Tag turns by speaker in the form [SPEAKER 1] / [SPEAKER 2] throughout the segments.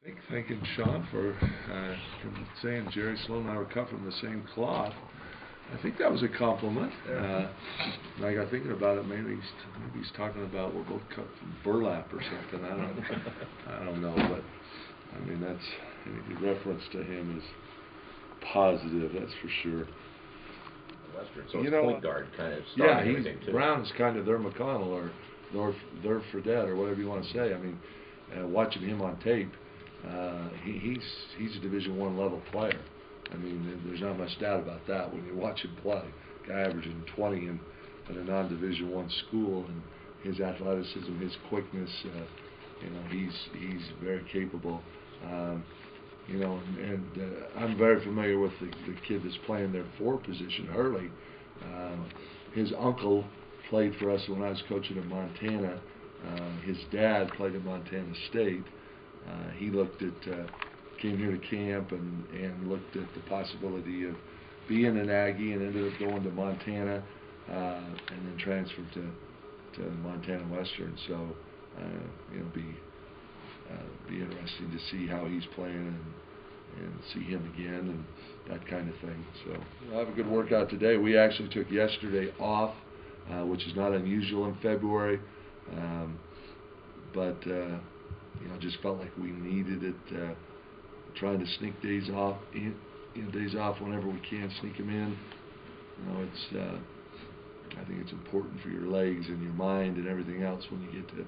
[SPEAKER 1] Thanking Sean for saying Jerry Sloan and I were cut from the same cloth. I think that was a compliment. I got thinking about it. Maybe he's talking about we're both cut from burlap or something. I don't know, but I mean that's the reference to him is positive. That's for sure.
[SPEAKER 2] Western, so it's point guard kind of stuff.
[SPEAKER 1] Yeah, Brown's kind of their McConnell or their Fredette or whatever you want to say. I mean, watching him on tape. He's a Division I level player. I mean, there's not much doubt about that when you watch him play. Guy averaging 20 in a non-Division I school, and his athleticism, his quickness, he's very capable. I'm very familiar with the kid that's playing their 4 position, Hurley. His uncle played for us when I was coaching in Montana. His dad played at Montana State. He came here to camp and looked at the possibility of being an Aggie and ended up going to Montana and then transferred to Montana Western. So, be interesting to see how he's playing and see him again and that kind of thing. So we'll have a good workout today. We actually took yesterday off, which is not unusual in February, but just felt like we needed it. Trying to sneak days off, days off whenever we can, sneak them in. I think it's important for your legs and your mind and everything else when you get to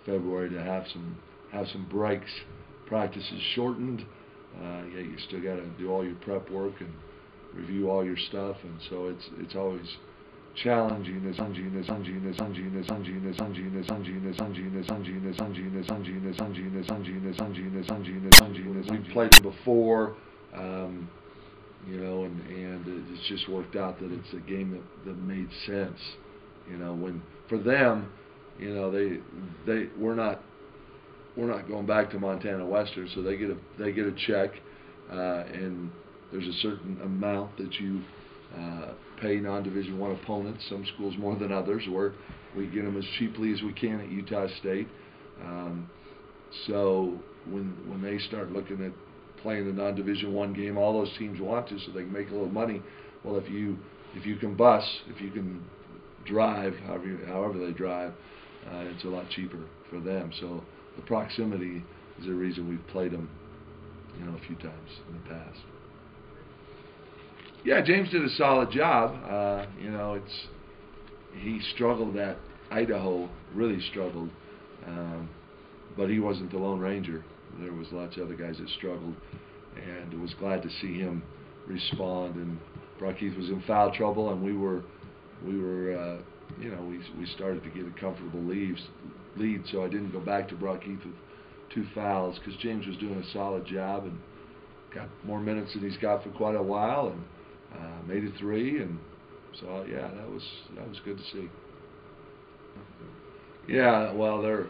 [SPEAKER 1] February to have some breaks. Practice is shortened. You still got to do all your prep work and review all your stuff, and so it's always challenging. We've played them before, and it's just worked out that it's a game that made sense. When for them, we're not going back to Montana Western, so they get a check, and there's a certain amount that you pay non-Division I opponents, some schools more than others, where we get them as cheaply as we can at Utah State. So when they start looking at playing the non-Division I game, all those teams want to, so they can make a little money. Well, if you can bus, if you can drive, however they drive, it's a lot cheaper for them. So the proximity is the reason we've played them, a few times in the past. Yeah, James did a solid job. He struggled at Idaho, really struggled, but he wasn't the Lone Ranger. There was lots of other guys that struggled, and was glad to see him respond. And Brock Heath was in foul trouble, and we started to get a comfortable lead. So I didn't go back to Brock Heath with 2 fouls because James was doing a solid job and got more minutes than he's got for quite a while, and made it 3, and so yeah, that was good to see. Yeah, well, they're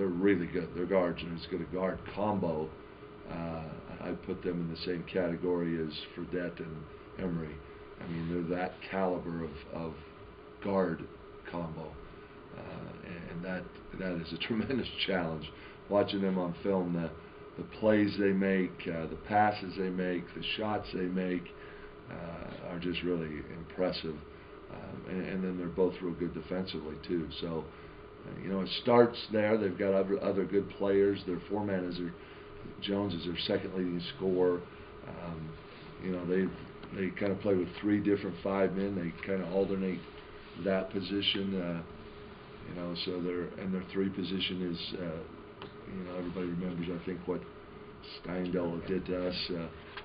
[SPEAKER 1] really good. Their guards are as good a guard combo. I put them in the same category as Fredette and Emery. I mean, they're that caliber of guard combo, and that is a tremendous challenge. Watching them on film, the plays they make, the passes they make, the shots they make are just really impressive. And then they're both real good defensively too. So, it starts there. They've got other good players. Their foreman Jones is their second leading scorer. They kind of play with 3 different 5 men. They kind of alternate that position. So their 3 position is. Everybody remembers, I think, what Steindl did to us,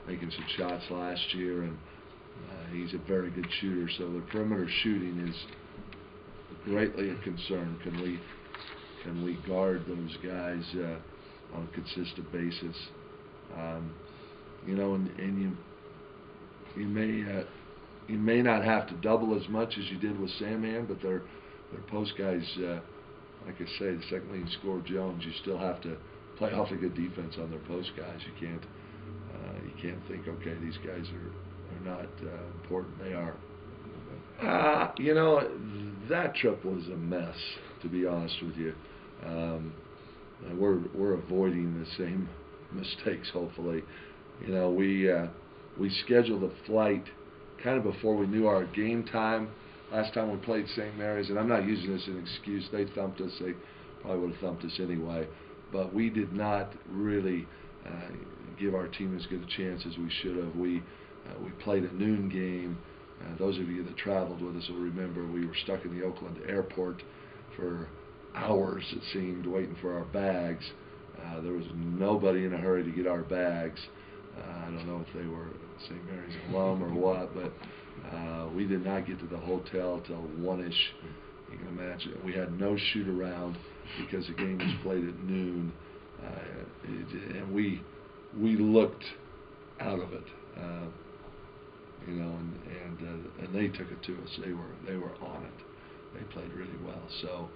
[SPEAKER 1] making some shots last year, and he's a very good shooter. So the perimeter shooting is greatly a concern. Can we guard those guys on a consistent basis? And you may not have to double as much as you did with Sandman, but their post guys. Like I say, the second leading scorer, Jones, you still have to play awfully good defense on their post guys. You can't think, okay, these guys are not important. They are. That trip was a mess, to be honest with you. and we're avoiding the same mistakes. Hopefully, you know, we scheduled a flight kind of before we knew our game time. Last time we played St. Mary's, and I'm not using this as an excuse. They thumped us. They probably would have thumped us anyway. But we did not really give our team as good a chance as we should have. We played a noon game. Those of you that traveled with us will remember we were stuck in the Oakland airport for hours, it seemed, waiting for our bags. There was nobody in a hurry to get our bags. I don't know if they were St. Mary's alum or what, but we did not get to the hotel till 1-ish. You can imagine. We had no shoot around because the game was played at noon, and we looked out of it. You know, and they took it to us. They were on it. They played really well. So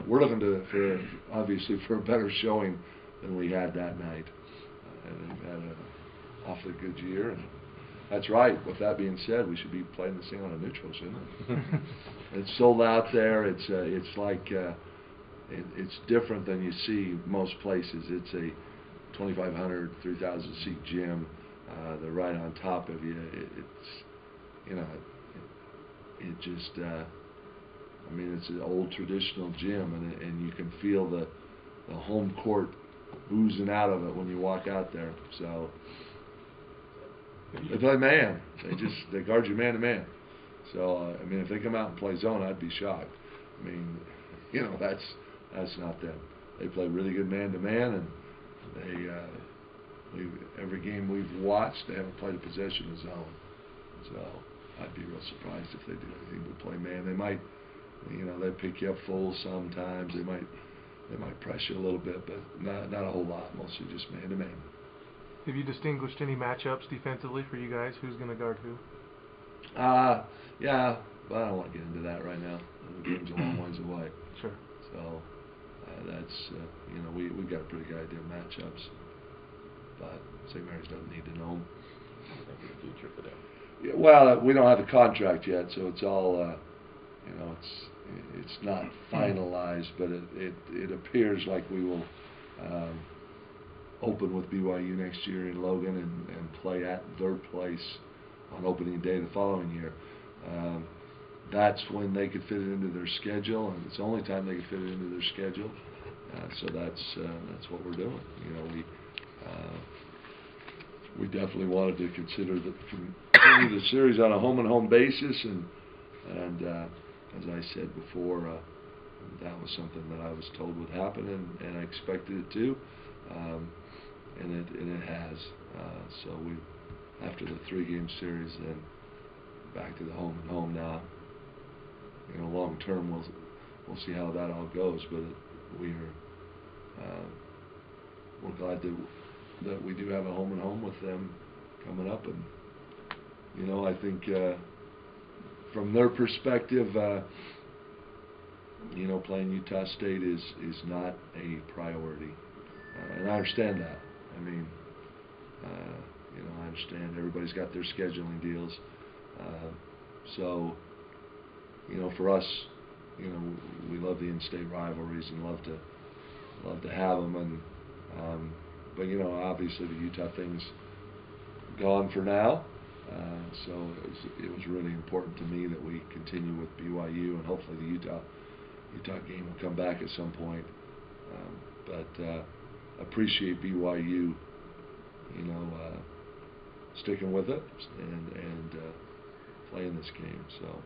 [SPEAKER 1] we're looking for obviously for a better showing than we had that night. And they've had an awfully good year. And that's right. With that being said, we should be playing this thing on a neutral, shouldn't it? It's sold out there. It's like it's different than you see most places. It's a 2,500, 3,000 seat gym. They're right on top of you. It's, you know, it just, I mean, it's an old traditional gym, and you can feel the home court oozing out of it when you walk out there. So they play man. They guard you man to man. So I mean, if they come out and play zone, I'd be shocked. I mean, you know, that's not them. They play really good man to man, and they. Every game we've watched, they haven't played a possession of zone. So I'd be real surprised if they do anything but play man. They might, you know, they pick you up full sometimes. They might press you a little bit, but not a whole lot. Mostly just man to man.
[SPEAKER 3] Have you distinguished any matchups defensively for you guys? Who's going to guard who?
[SPEAKER 1] Yeah, but I don't want to get into that right now. The game's a long ways away.
[SPEAKER 3] Sure.
[SPEAKER 1] So that's you know, we've got a pretty good idea of matchups. But St. Mary's doesn't need to know them.
[SPEAKER 2] In the future for them.
[SPEAKER 1] Yeah, well, we don't have the contract yet, so it's all, you know, it's not finalized, but it appears like we will open with BYU next year in Logan and play at their place on opening day the following year. That's when they could fit it into their schedule, and it's the only time they could fit it into their schedule. So that's what we're doing. You know, we definitely wanted to consider continue the series on a home and home basis, and as I said before, that was something that I was told would happen, and I expected it to, and it has. So after the 3-game series, then back to the home and home now. You know, long term we'll see how that all goes, but we're glad that we do have a home and home with them coming up, and you know, I think from their perspective, you know, playing Utah State is not a priority, and I understand that. I mean, you know, I understand everybody's got their scheduling deals, so you know, for us, you know, we love the in-state rivalries and love to have them, and but you know, obviously the Utah thing's gone for now, so it was really important to me that we continue with BYU, and hopefully the Utah game will come back at some point. But appreciate BYU, you know, sticking with it and playing this game. So.